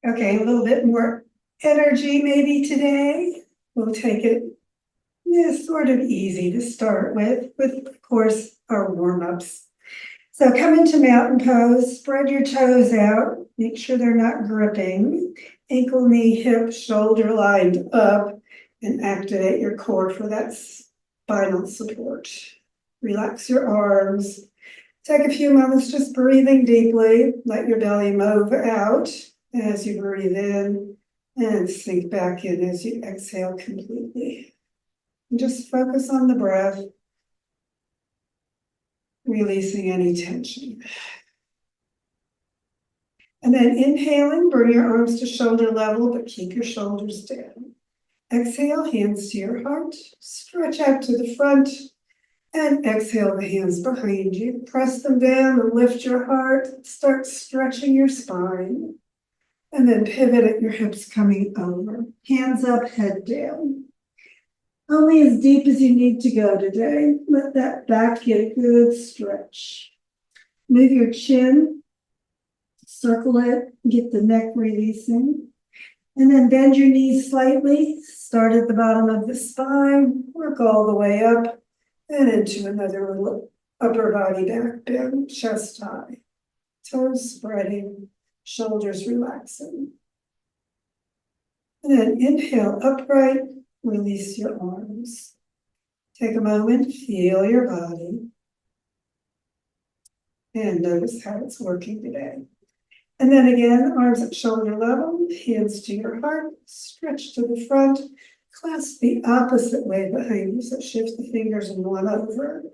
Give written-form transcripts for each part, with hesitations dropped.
Okay, a little bit more energy maybe today. We'll take it sort of easy to start with of course our warm-ups. So come into mountain pose, spread your toes out, make sure they're not gripping. Ankle, knee, hip, shoulder lined up, and activate your core for that spinal support. Relax your arms. Take a few moments just breathing deeply. Let your belly move out as you breathe in and sink back in as you exhale completely. And just focus on the breath, releasing any tension. And then inhaling, bring your arms to shoulder level, but keep your shoulders down. Exhale, hands to your heart, stretch out to the front, and exhale the hands behind you. Press them down and lift your heart. Start stretching your spine. And then pivot at your hips coming over. Hands up, head down. Only as deep as you need to go today. Let that back get a good stretch. Move your chin, circle it, get the neck releasing. And then bend your knees slightly. Start at the bottom of the spine, work all the way up and into another little upper body back bend, chest high. Toes spreading, shoulders relaxing. And then inhale upright, release your arms. Take a moment, feel your body. And notice how it's working today. And then again, arms at shoulder level, hands to your heart, stretch to the front, clasp the opposite way behind you, so shift the fingers and one over,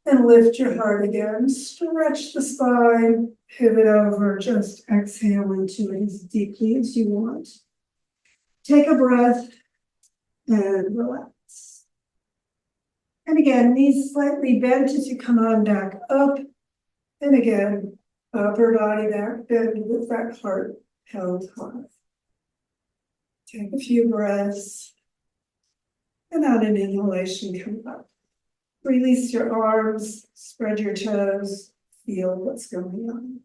and lift your heart again, stretch the spine, pivot over, just exhale into it as deeply as you want. Take a breath and relax. And again, knees slightly bent as you come on back up, and again, upper body back bend with that heart held high. Take a few breaths. And on an inhalation, come up. Release your arms, spread your toes, feel what's going on.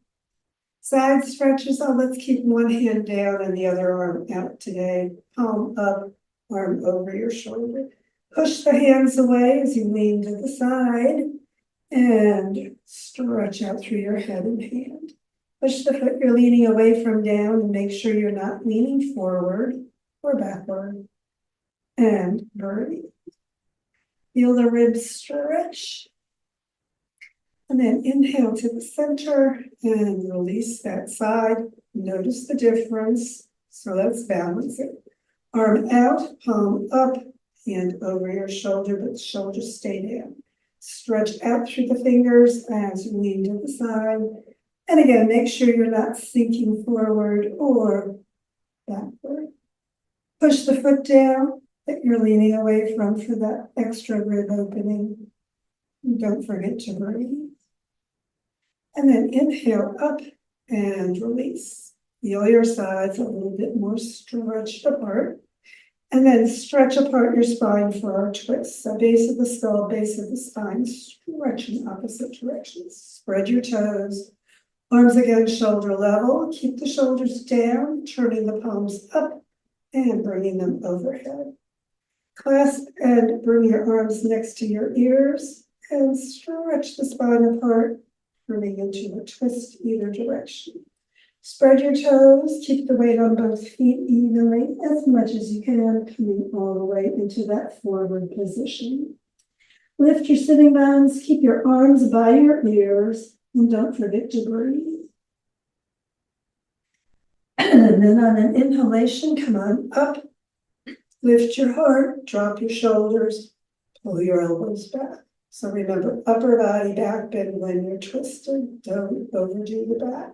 Side stretches, let's keep one hand down and the other arm out today. Palm up, arm over your shoulder. Push the hands away as you lean to the side. And stretch out through your head and hand. Push the foot you're leaning away from down and make sure you're not leaning forward or backward. And breathe. Feel the ribs stretch. And then inhale to the center and release that side. Notice the difference. So let's balance it. Arm out, palm up, hand over your shoulder, but the shoulders stay down. Stretch out through the fingers as you lean to the side. And again, make sure you're not sinking forward or backward. Push the foot down that you're leaning away from for that extra rib opening. And don't forget to breathe. And then inhale up and release. Feel your sides a little bit more stretched apart. And then stretch apart your spine for our twist. So base of the skull, base of the spine, stretch in opposite directions. Spread your toes. Arms again, shoulder level. Keep the shoulders down, turning the palms up and bringing them overhead. Clasp and bring your arms next to your ears and stretch the spine apart, turning into a twist either direction. Spread your toes, keep the weight on both feet evenly as much as you can, coming all the way into that forward position. Lift your sitting bones, keep your arms by your ears, and don't forget to breathe. And then on an inhalation, come on up, lift your heart, drop your shoulders, pull your elbows back. So remember, upper body back bend when you're twisted, don't overdo the back.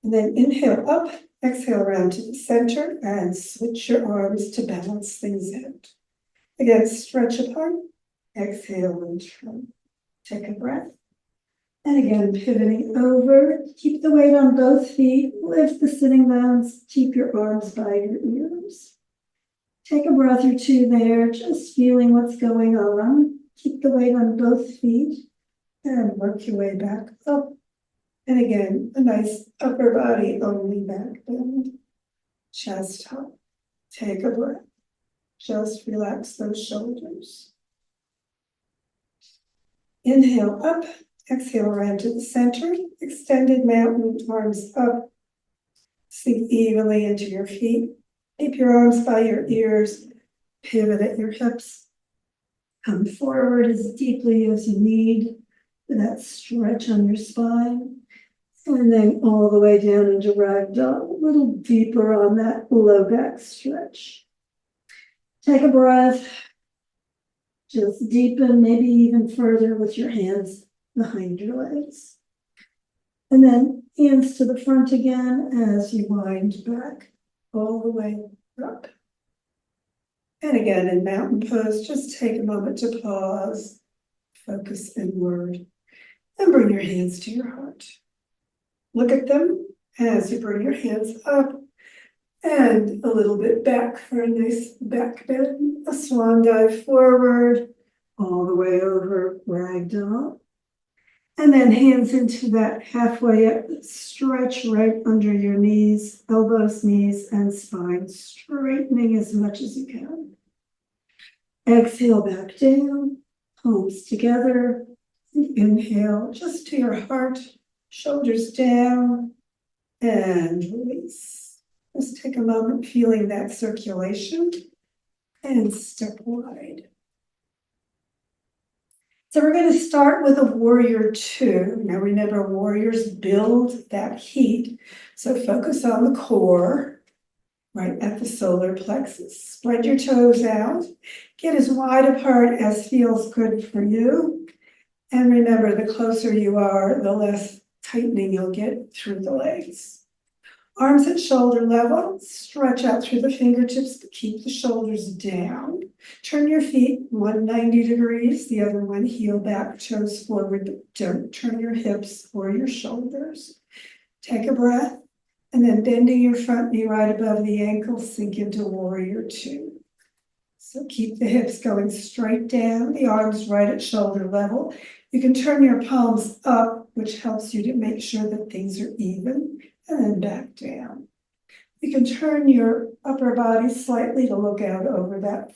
And then inhale up, exhale around to the center and switch your arms to balance things out. Again, stretch apart, exhale and turn. Take a breath. And again, pivoting over, keep the weight on both feet, lift the sitting bones, keep your arms by your ears. Take a breath or two there, just feeling what's going on. Keep the weight on both feet and work your way back up And again, a nice upper body only back bend, chest up. Take a breath. Just relax those shoulders. Inhale up, exhale around to the center, extended mountain, arms up. Sink evenly into your feet. Keep your arms by your ears, pivot at your hips. Come forward as deeply as you need for that stretch on your spine. And then all the way down into ragdoll, a little deeper on that low back stretch. Take a breath. Just deepen, maybe even further with your hands behind your legs. And then hands to the front again as you wind back all the way up. And again, in mountain pose, just take a moment to pause, focus inward, and bring your hands to your heart. Look at them as you bring your hands up and a little bit back for a nice back bend, a swan dive forward, all the way over ragdoll. And then hands into that halfway up stretch right under your knees, elbows, knees, and spine, straightening as much as you can. Exhale back down, palms together, and inhale just to your heart, shoulders down, and release. Just take a moment feeling that circulation and step wide. So we're going to start with a Warrior2. Now remember, warriors build that heat. So focus on the core, right at the solar plexus. Spread your toes out. Get as wide apart as feels good for you. And remember, the closer you are, the less tightening you'll get through the legs. Arms at shoulder level, stretch out through the fingertips, but keep the shoulders down. Turn your feet 190 degrees, the other one heel back, toes forward, but don't turn your hips or your shoulders. Take a breath, and then bending your front knee right above the ankle, sink into Warrior2. So keep the hips going straight down, the arms right at shoulder level. You can turn your palms up, which helps you to make sure that things are even, and then back down. You can turn your upper body slightly to look out over that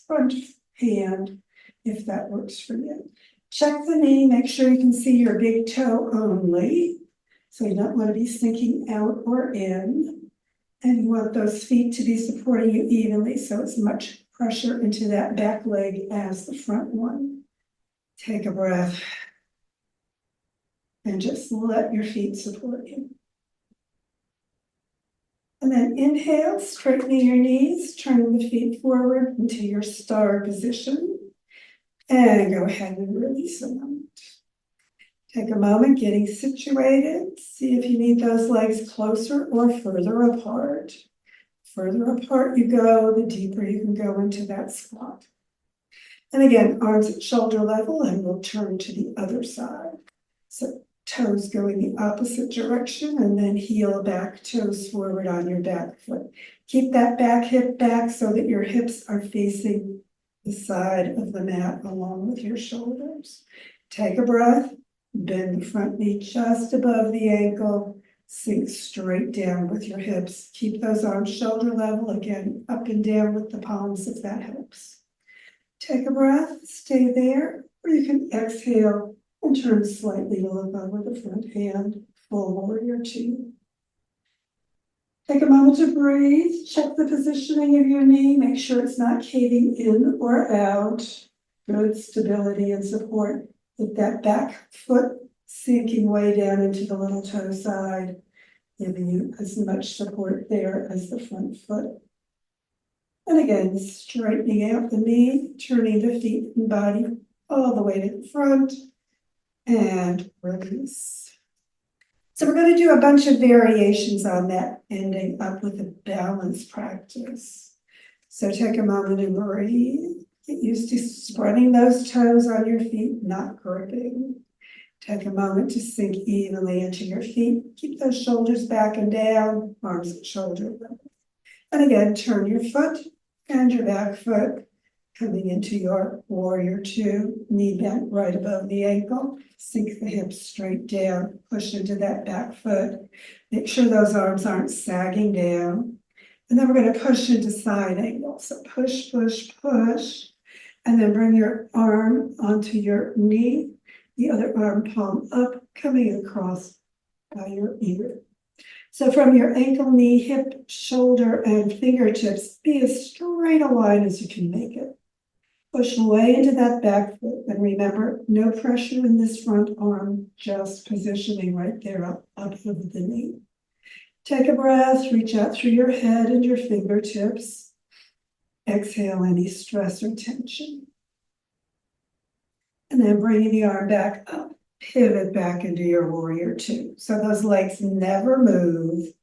front hand, if that works for you. Check the knee, make sure you can see your big toe only. So you don't want to be sinking out or in. And you want those feet to be supporting you evenly, so as much pressure into that back leg as the front one. Take a breath. And just let your feet support you. And then inhale, straightening your knees, turning the feet forward into your star position. And go ahead and release a moment. Take a moment getting situated. See if you need those legs closer or further apart. Further apart you go, the deeper you can go into that squat. And again, arms at shoulder level, and we'll turn to the other side. So toes go in the opposite direction, and then heel back, toes forward on your back foot. Keep that back hip back so that your hips are facing the side of the mat along with your shoulders. Take a breath, bend the front knee just above the ankle, sink straight down with your hips. Keep those arms shoulder level, again, up and down with the palms if that helps. Take a breath, stay there, or you can exhale and turn slightly to look over the front hand, full Warrior2. Take a moment to breathe, check the positioning of your knee, make sure it's not caving in or out. Good stability and support with that back foot sinking way down into the little toe side, giving you as much support there as the front foot. And again, straightening out the knee, turning the feet and body all the way to the front, and release. So we're going to do a bunch of variations on that, ending up with a balance practice. So take a moment and breathe. Get used to spreading those toes on your feet, not gripping. Take a moment to sink evenly into your feet. Keep those shoulders back and down, arms at shoulder level. And again, turn your foot and your back foot. Coming into your Warrior2, knee bent right above the ankle, sink the hips straight down, push into that back foot. Make sure those arms aren't sagging down. And then we're going to push into side angle. So push, push, push. And then bring your arm onto your knee, the other arm palm up, coming across by your ear. So from your ankle, knee, hip, shoulder, and fingertips, be as straight a line as you can make it. Push way into that back foot, and remember, no pressure in this front arm, just positioning right there up over the knee. Take a breath, reach out through your head and your fingertips. Exhale any stress or tension. And then bringing the arm back up, pivot back into your Warrior2. So those legs never move,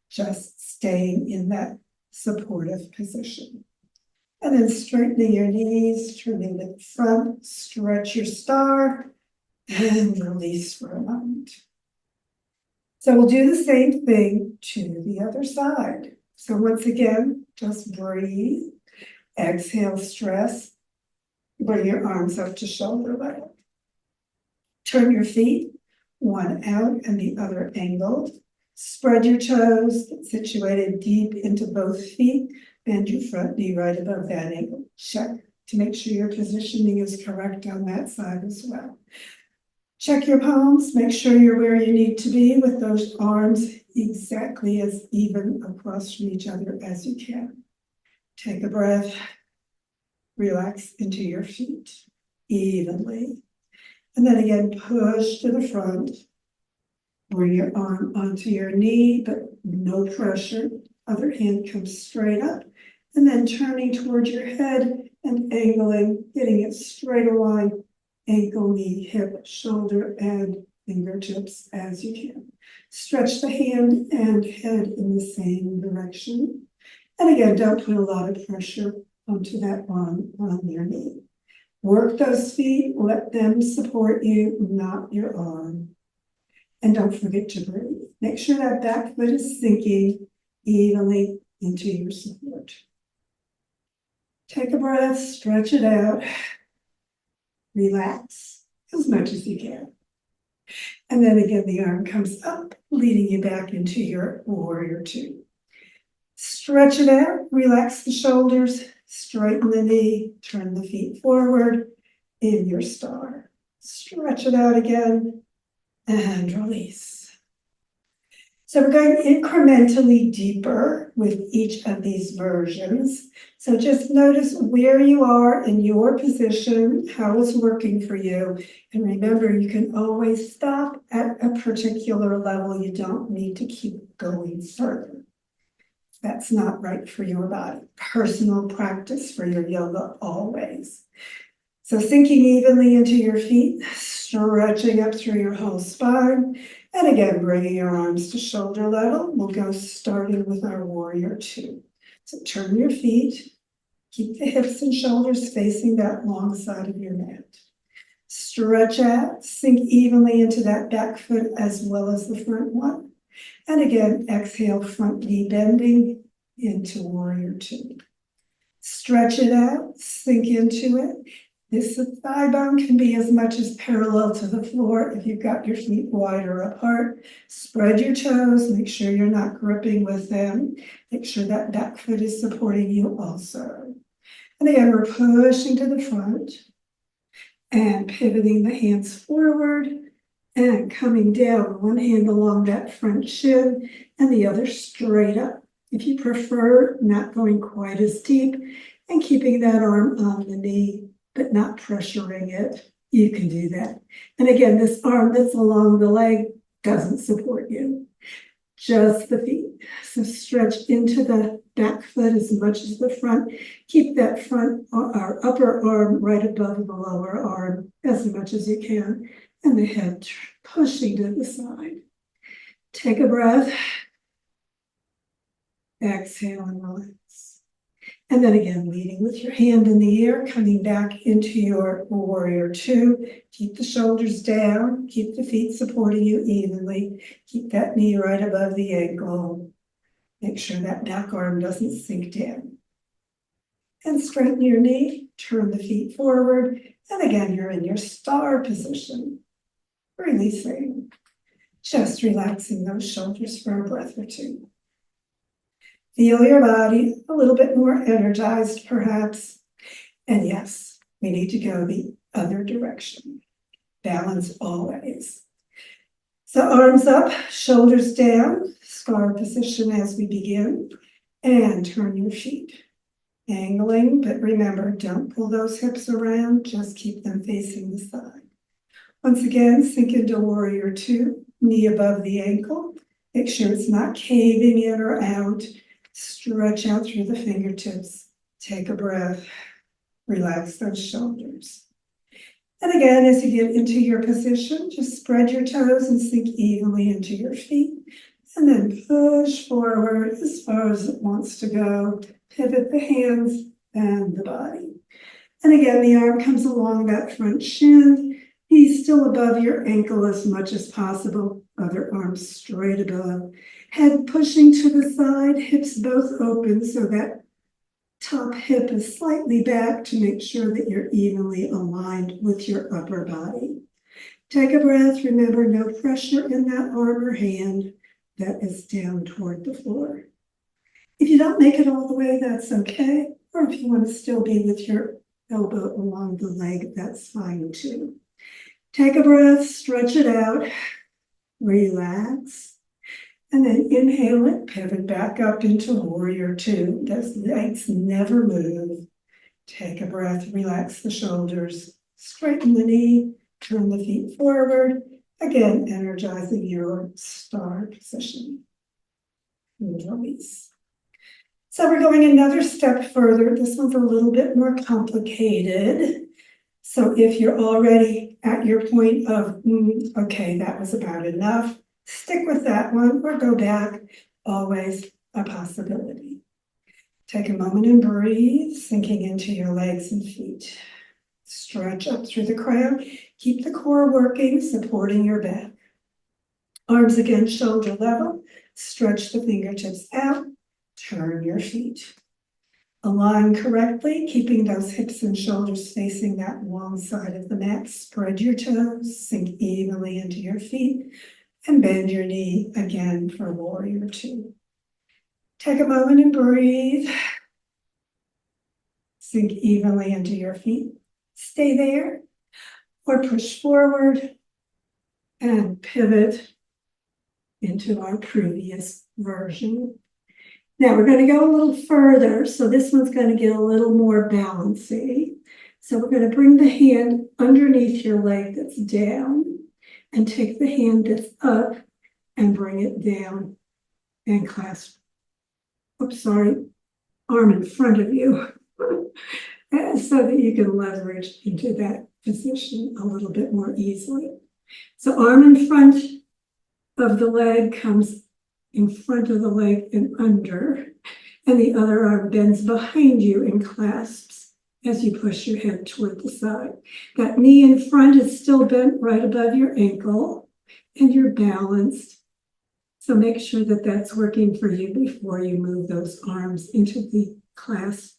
just staying in that supportive position. And then straightening your knees, turning to the front, stretch your star, and release for a moment. So we'll do the same thing to the other side. So once again, just breathe, exhale stress, bring your arms up to shoulder level. Turn your feet, one out and the other angled. Spread your toes, situated deep into both feet. Bend your front knee right above that ankle. Check to make sure your positioning is correct on that side as well. Check your palms, make sure you're where you need to be with those arms exactly as even across from each other as you can. Take a breath, relax into your feet evenly. And then again, push to the front. Bring your arm onto your knee, but no pressure. Other hand comes straight up. And then turning towards your head and angling, getting it straight along, ankle, knee, hip, shoulder, and fingertips as you can. Stretch the hand and head in the same direction. And again, don't put a lot of pressure onto that arm on your knee. Work those feet, let them support you, not your arm. And don't forget to breathe. Make sure that back foot is sinking evenly into your support. Take a breath, stretch it out, relax as much as you can. And then again, the arm comes up, leading you back into your Warrior2. Stretch it out, relax the shoulders, straighten the knee, turn the feet forward in your star. Stretch it out again and release. So we're going incrementally deeper with each of these versions. So just notice where you are in your position, how it's working for you. And remember, you can always stop at a particular level. You don't need to keep going further. That's not right for your body. Personal practice for your yoga always. So sinking evenly into your feet, stretching up through your whole spine. And again, bringing your arms to shoulder level. We'll go starting with our Warrior2. So turn your feet. Keep the hips and shoulders facing that long side of your mat. Stretch out, sink evenly into that back foot as well as the front one. And again, exhale, front knee bending into Warrior2. Stretch it out, sink into it. This thigh bone can be as much as parallel to the floor if you've got your feet wider apart. Spread your toes, make sure you're not gripping with them. Make sure that back foot is supporting you also. And again, we're pushing to the front and pivoting the hands forward and coming down, one hand along that front shin and the other straight up. If you prefer, not going quite as deep and keeping that arm on the knee, but not pressuring it, you can do that. And again, this arm that's along the leg doesn't support you, just the feet. So stretch into the back foot as much as the front. Keep that front or upper arm right above the lower arm as much as you can. And the head pushing to the side. Take a breath. Exhale and relax. And then again, leading with your hand in the air, coming back into your Warrior2. Keep the shoulders down. Keep the feet supporting you evenly. Keep that knee right above the ankle. Make sure that back arm doesn't sink down. And straighten your knee, turn the feet forward, and again, you're in your star position. Releasing, just relaxing those shoulders for a breath or two. Feel your body a little bit more energized, perhaps. And yes, we need to go the other direction. Balance always. So arms up, shoulders down, star position as we begin, and turn your feet. Angling, but remember, don't pull those hips around, just keep them facing the side. Once again, sink into Warrior 2, knee above the ankle. Make sure it's not caving in or out. Stretch out through the fingertips. Take a breath. Relax those shoulders. And again, as you get into your position, just spread your toes and sink evenly into your feet. And then push forward as far as it wants to go. Pivot the hands and the body. And again, the arm comes along that front shin. Knee still above your ankle as much as possible. Other arm straight above. Head pushing to the side, hips both open so that top hip is slightly back to make sure that you're evenly aligned with your upper body. Take a breath. Remember, no pressure in that arm or hand that is down toward the floor. If you don't make it all the way, that's okay. Or if you want to still be with your elbow along the leg, that's fine too. Take a breath, stretch it out, relax, and then inhale it, pivot back up into Warrior 2. Those legs never move. Take a breath, relax the shoulders, straighten the knee, turn the feet forward. Again, energizing your star position. And release. So we're going another step further. This one's a little bit more complicated. So if you're already at your point of, okay, that was about enough, stick with that one or go back, always a possibility. Take a moment and breathe, sinking into your legs and feet. Stretch up through the crown. Keep the core working, supporting your back. Arms again, shoulder level. Stretch the fingertips out. Turn your feet. Align correctly, keeping those hips and shoulders facing that long side of the mat. Spread your toes, sink evenly into your feet, and bend your knee again for Warrior 2. Take a moment and breathe. Sink evenly into your feet. Stay there, or push forward and pivot into our previous version. Now we're going to go a little further, so this one's going to get a little more balancy. So we're going to bring the hand underneath your leg that's down and take the hand that's up and bring it down and clasp, arm in front of you so that you can leverage into that position a little bit more easily. So arm in front of the leg comes in front of the leg and under, and the other arm bends behind you and clasps as you push your head toward the side. That knee in front is still bent right above your ankle, and you're balanced. So make sure that that's working for you before you move those arms into the clasp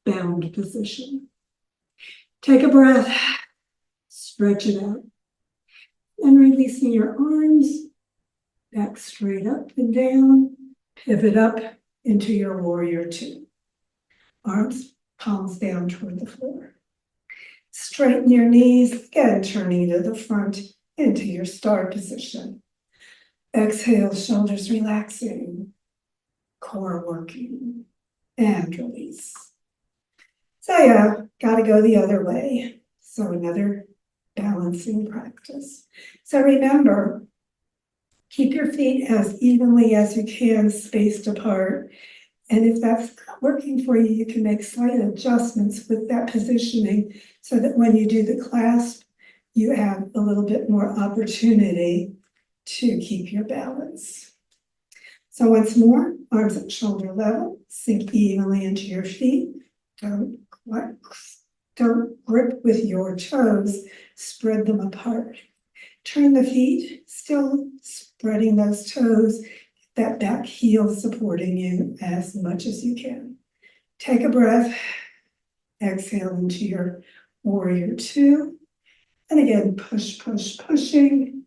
bound position. Take a breath, stretch it out, and releasing your arms. Back straight up and down, pivot up into your Warrior 2. Arms, palms down toward the floor. Straighten your knees, again turning to the front into your star position. Exhale, shoulders relaxing, core working, and release. So yeah, gotta go the other way. So another balancing practice. So remember, keep your feet as evenly as you can, spaced apart. And if that's not working for you, you can make slight adjustments with that positioning so that when you do the clasp, you have a little bit more opportunity to keep your balance. So once more, arms at shoulder level, sink evenly into your feet. Don't grip with your toes, spread them apart. Turn the feet, still spreading those toes, that back heel supporting you as much as you can. Take a breath, Exhale into your Warrior 2. And again, pushing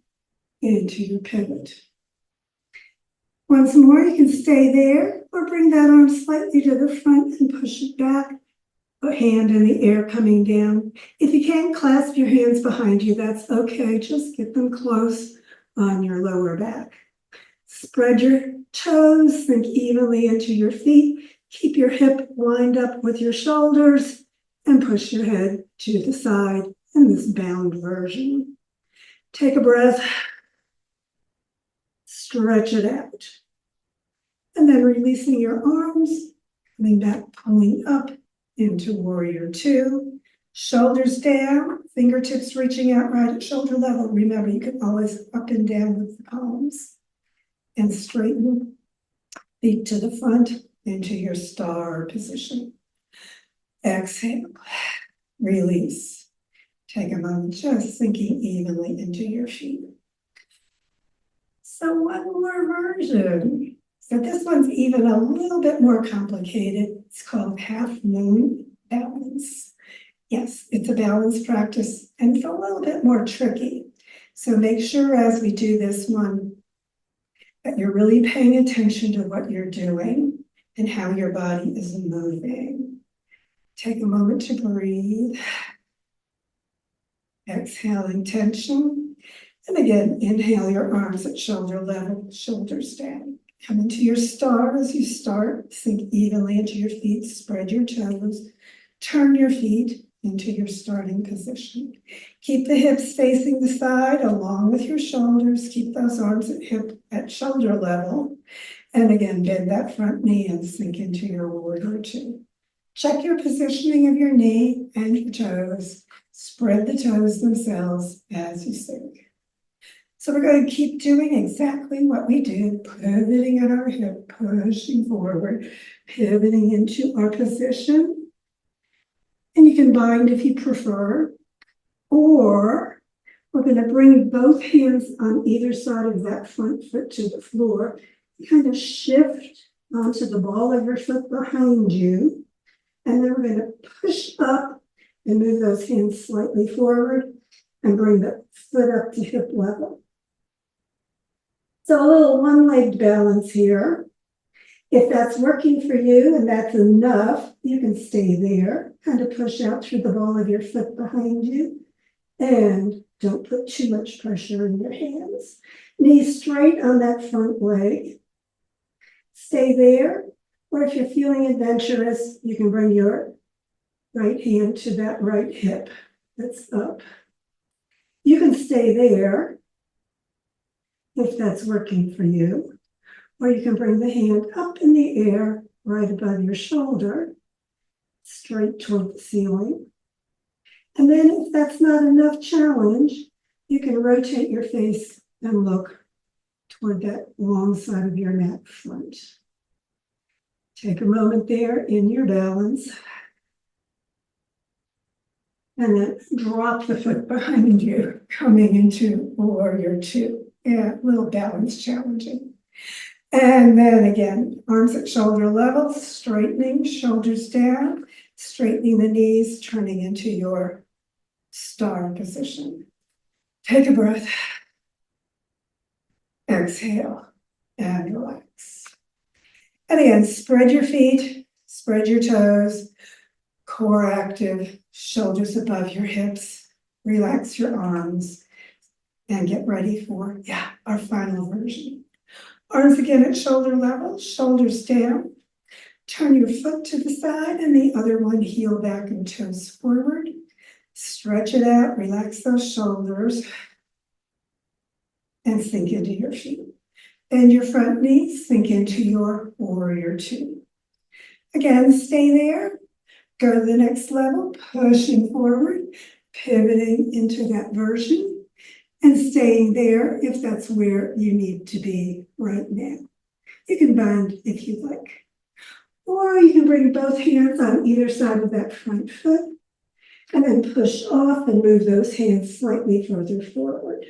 into your pivot. Once more, you can stay there or bring that arm slightly to the front and push it back. A hand in the air coming down. If you can't clasp your hands behind you, that's okay. Just get them close on your lower back. Spread your toes, sink evenly into your feet. Keep your hip lined up with your shoulders and push your head to the side in this bound version. Take a breath. Stretch it out. And then releasing your arms, coming back, pulling up into Warrior 2. Shoulders down, fingertips reaching out right at shoulder level. Remember, you can always up and down with the palms. And straighten, feet to the front into your star position. Exhale, release. Take a moment, just sinking evenly into your feet. So one more version. So this one's even a little bit more complicated. It's called HalfMoon Balance. Yes, it's a balance practice and it's a little bit more tricky. So make sure as we do this one that you're really paying attention to what you're doing and how your body is moving. Take a moment to breathe. Exhaling tension. And again, inhale your arms at shoulder level, shoulders down. Come into your star as you start. Sink evenly into your feet, spread your toes. Turn your feet into your starting position. Keep the hips facing the side along with your shoulders. Keep those arms at shoulder level. And again, bend that front knee and sink into your Warrior 2. Check your positioning of your knee and your toes. Spread the toes themselves as you sink. So we're going to keep doing exactly what we did, pivoting at our hip, pushing forward, pivoting into our position. And you can bind if you prefer, or we're going to bring both hands on either side of that front foot to the floor. Kind of shift onto the ball of your foot behind you. And then we're going to push up and move those hands slightly forward and bring the foot up to hip level. So a little one-legged balance here. If that's working for you and that's enough, you can stay there. Kind of push out through the ball of your foot behind you. And don't put too much pressure in your hands. Knees straight on that front leg. Stay there. Or if you're feeling adventurous, you can bring your right hand to that right hip that's up. You can stay there if that's working for you. Or you can bring the hand up in the air right above your shoulder, straight toward the ceiling. And then if that's not enough challenge, you can rotate your face and look toward that long side of your neck front. Take a moment there in your balance. And then drop the foot behind you, coming into Warrior 2. Yeah, a little balance challenging. And then again, arms at shoulder level, straightening, shoulders down, straightening the knees, turning into your star position. Take a breath. Exhale and relax. And again, spread your feet, spread your toes, core active, shoulders above your hips, relax your arms, and get ready for, our final version. Arms again at shoulder level, shoulders down. Turn your foot to the side and the other one heel back and toes forward. Stretch it out, relax those shoulders, and sink into your feet. Bend your front knees, sink into your Warrior 2. Again, stay there. Go to the next level, pushing forward, pivoting into that version, and staying there if that's where you need to be right now. You can bind if you'd like. Or you can bring both hands on either side of that front foot, and then push off and move those hands slightly further forward.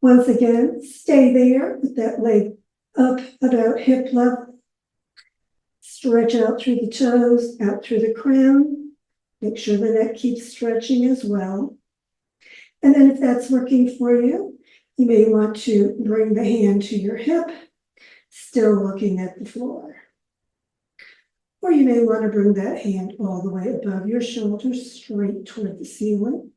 Once again, stay there with that leg up about hip level. Stretch out through the toes, out through the crown. Make sure the neck keeps stretching as well. And then if that's working for you, you may want to bring the hand to your hip, still looking at the floor. Or you may want to bring that hand all the way above your shoulders, straight toward the ceiling.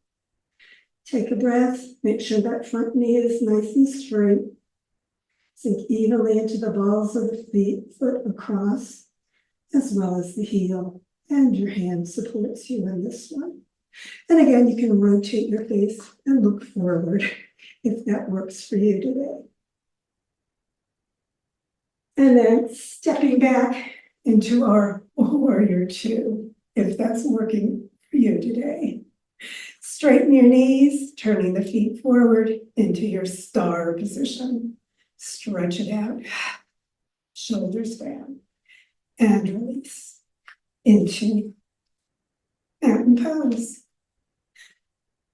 Take a breath, make sure that front knee is nice and straight. Sink evenly into the balls of the foot across, as well as the heel, and your hand supports you in this one. And again, you can rotate your face and look forward if that works for you today. And then stepping back into our Warrior2, if that's working for you today. Straighten your knees, turning the feet forward into your star position. Stretch it out, shoulders down, and release into mountain pose.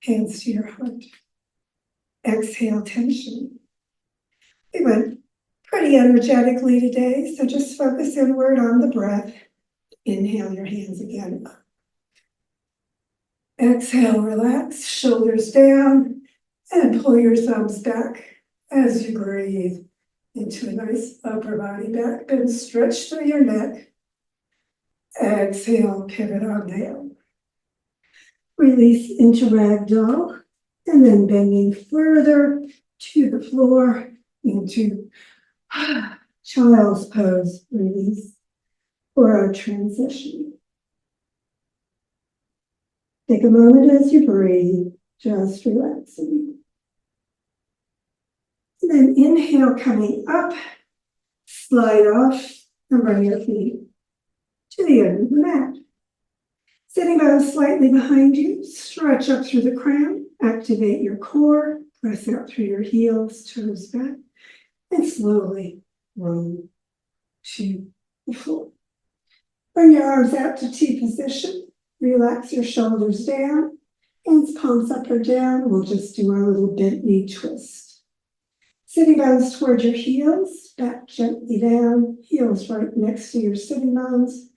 Hands to your heart. Exhale tension. We went pretty energetically today, so just focus inward on the breath. Inhale your hands again up. Exhale, relax, shoulders down, and pull your thumbs back as you breathe into a nice upper body back bend. Stretch through your neck. Exhale, pivot on down. Release into ragdoll, and then bending further to the floor into child's pose. Release for our transition. Take a moment as you breathe, just relaxing. And then inhale, coming up, slide off, and bring your feet to the end of the mat. Sitting bones slightly behind you, stretch up through the crown, activate your core, press out through your heels, toes back, and slowly roll to the floor. Bring your arms out to T position. Relax your shoulders down, hands palms up or down. We'll just do our little bent knee twist. Sitting bones toward your heels, back gently down, heels right next to your sitting bones.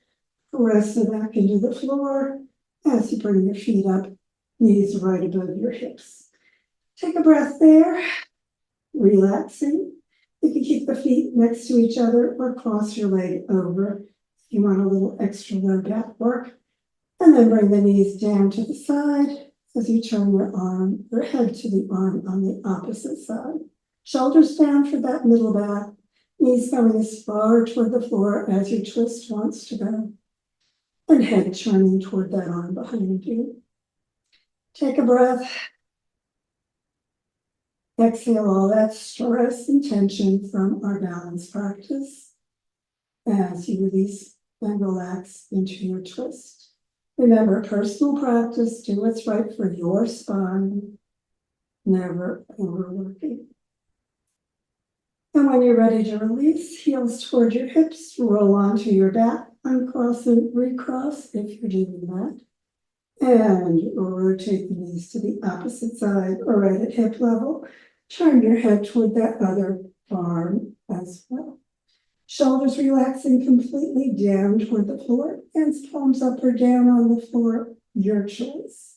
Press the back into the floor as you bring your feet up, knees right above your hips. Take a breath there, relaxing. You can keep the feet next to each other or cross your leg over if you want a little extra low back work. And then bring the knees down to the side as you turn your head to the arm on the opposite side. Shoulders down for that middle back, knees going as far toward the floor as your twist wants to go. And head turning toward that arm behind you. Take a breath. Exhale all that stress and tension from our balance practice as you release and relax into your twist. Remember, personal practice, do what's right for your spine, never overworking. And when you're ready to release, heels toward your hips, roll onto your back, uncross and recross if you're doing that. And rotate the knees to the opposite side or right at hip level. Turn your head toward that other arm as well. Shoulders relaxing completely down toward the floor. Hands palms up or down on the floor, your choice.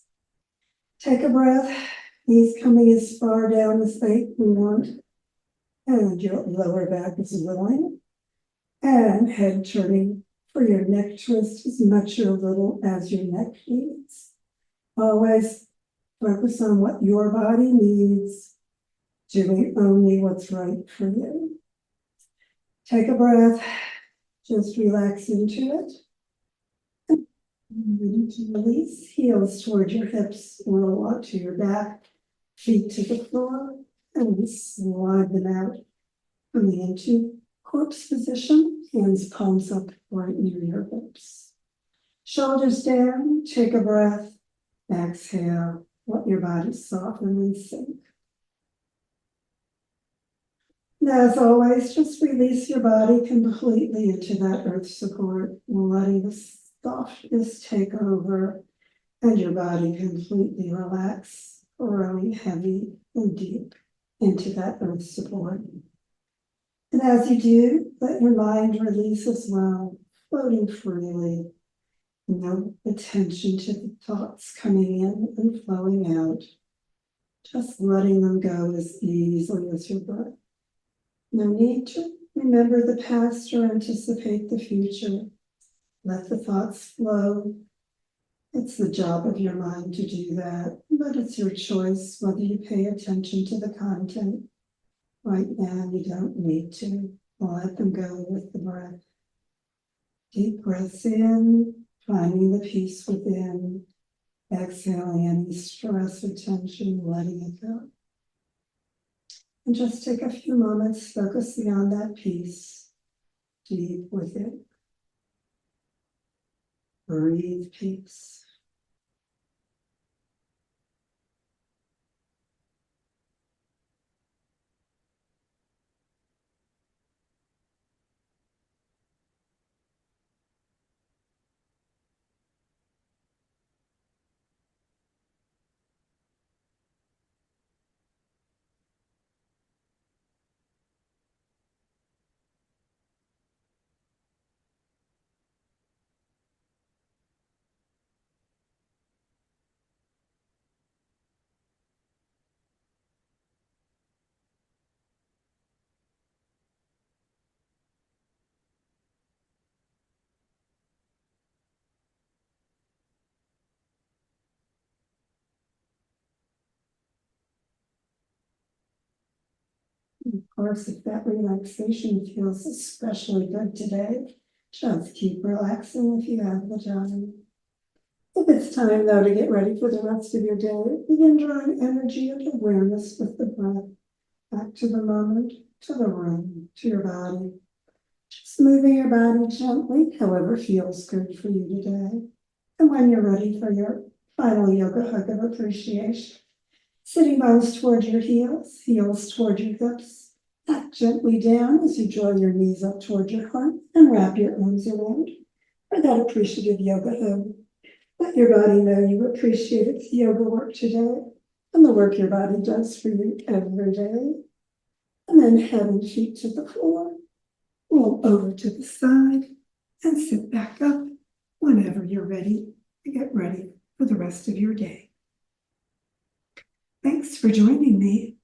Take a breath. Knees coming as far down as they want. And your lower back is willing. And head turning for your neck twist as much or little as your neck needs. Always focus on what your body needs, doing only what's right for you. Take a breath, just relax into it. Release, heels toward your hips, roll onto your back, feet to the floor, and slide them out, coming into corpse position, hands palms up right near your hips. Shoulders down, take a breath, exhale, let your body soften and sink. And as always, just release your body completely into that earth support, letting the softness take over and your body completely relax, growing heavy and deep into that earth support. And as you do, let your mind release as well, floating freely No attention to the thoughts coming in and flowing out. Just letting them go as easily as your breath. No need to remember the past or anticipate the future. Let the thoughts flow. It's the job of your mind to do that, but it's your choice whether you pay attention to the content. Right now, you don't need to. Let them go with the breath. Deep breaths in, finding the peace within. Exhaling any stress or tension, letting it go. And just take a few moments focusing on that peace deep within. Breathe peace. Of course, if that relaxation feels especially good today, just keep relaxing if you have the time. If it's time, though, to get ready for the rest of your day, begin drawing energy and awareness with the breath back to the moment, to the room, to your body. Just moving your body gently, however feels good for you today. And when you're ready for your final yoga hug of appreciation, sitting bones toward your heels, heels toward your hips, back gently down as you draw your knees up toward your heart and wrap your arms around for that appreciative yoga hug. Let your body know you appreciate its yoga work today and the work your body does for you every day. And then head and feet to the floor. Roll over to the side and sit back up whenever you're ready to get ready for the rest of your day. Thanks for joining me.